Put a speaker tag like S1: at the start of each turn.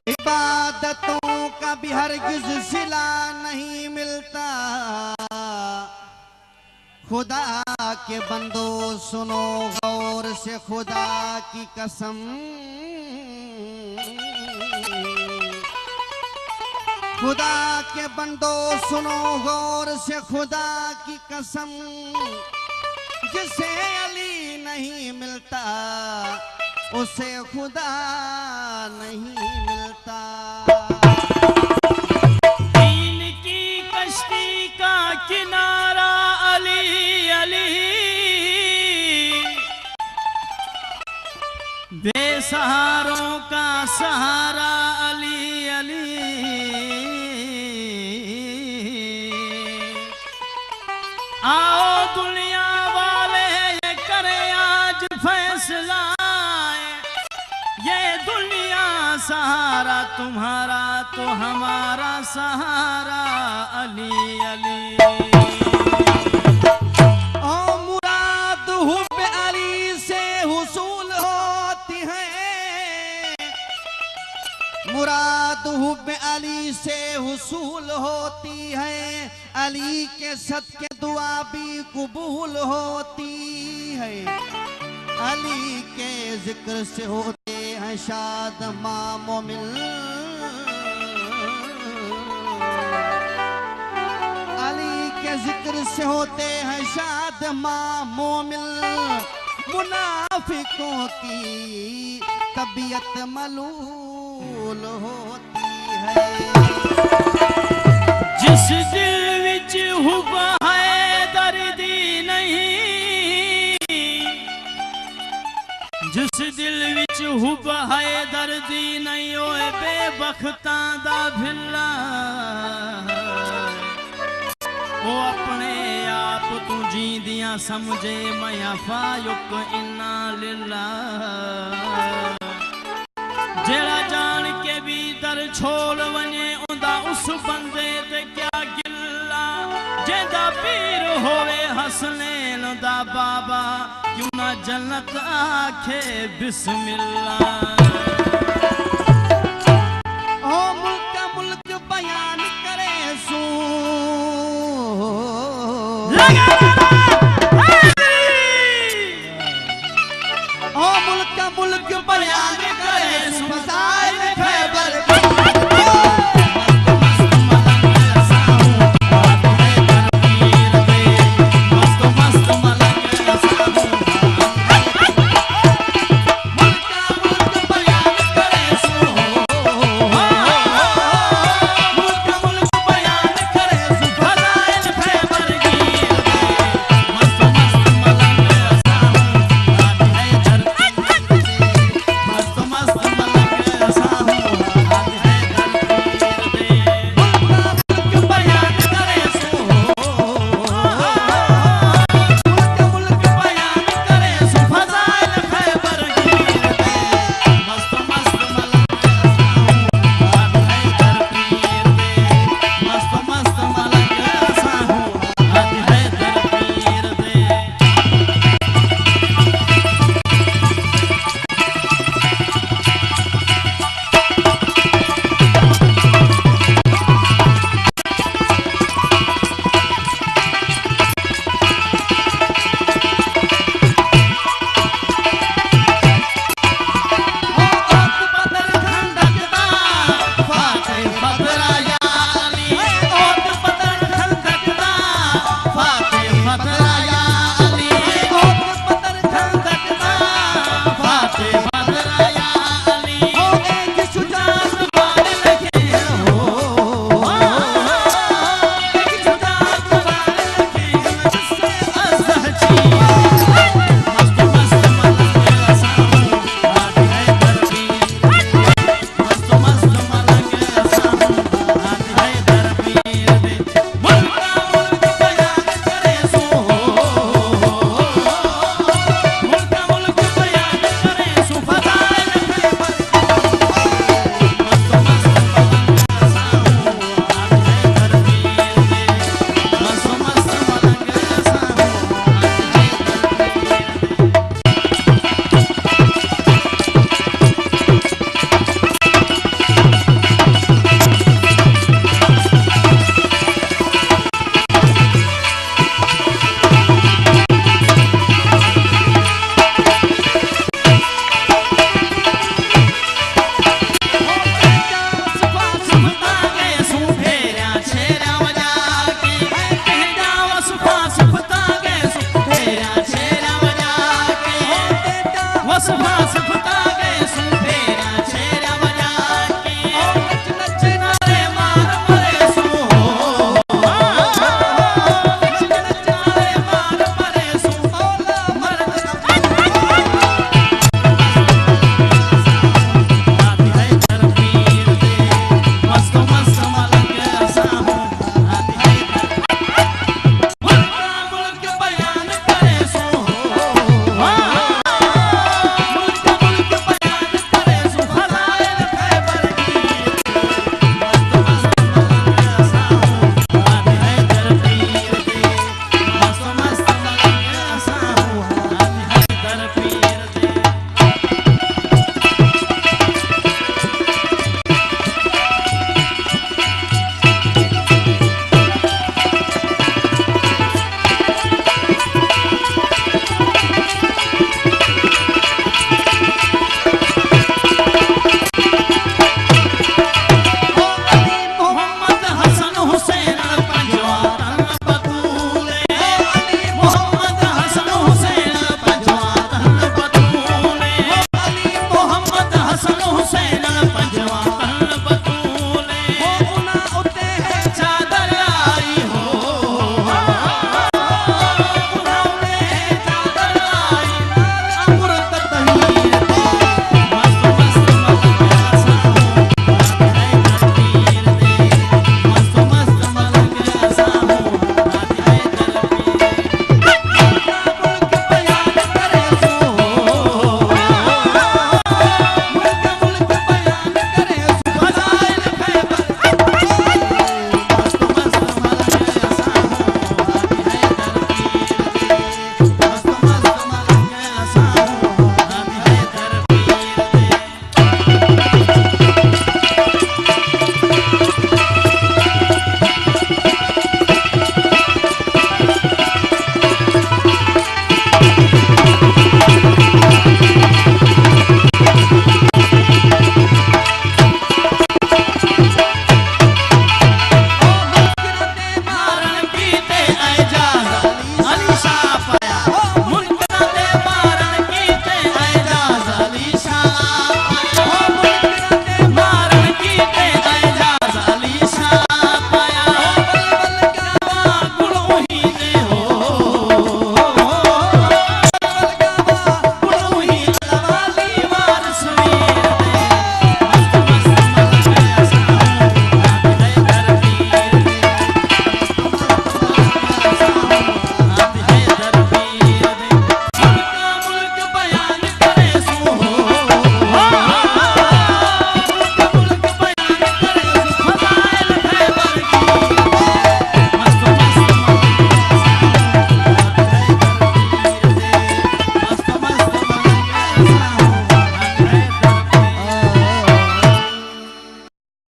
S1: इबादतों का भी हरगिज सिला नहीं मिलता। खुदा के बंदो सुनो गौर से खुदा की कसम, खुदा के बंदो सुनो गौर से खुदा की कसम, जिसे अली नहीं मिलता उसे खुदा नहीं मिलता।
S2: दीन की कश्ती का किनारा अली अली, बेसहारों का सहारा अली अली। आओ दुनिया वाले ये करें आज फैसला, ये दुनिया सहारा तुम्हारा तो हमारा सहारा अली अली।
S1: ओ मुराद हुब्बे अली से हुसूल होती है, मुराद हुब्बे अली से हुसूल होती है। अली के सदके दुआ भी कबूल होती है। अली के जिक्र से होते हैं शाद माँ मोमिन, अली के जिक्र से होते हैं शाद माँ मोमिन। मुनाफिकों की तबीयत मलूल होती है।
S2: जिस दिल विच हुब्ब है दर्दी नहीं, जिस दिल विच हुब्ब है दर्दी नहीं, ओए बेबख्तां दा भिल्ला। ओ अपने आप तू जींदियां समझे मैं फायुक इन्ना लिल्ला। जेड़ा जान के भी दर छोड़ वने उंदा उस बंदे ते क्या गिल्ला। जेदा पीर होवे हसनैन दा बाबा, क्यों ना जन्नत आखे बिस्मिल्लाह।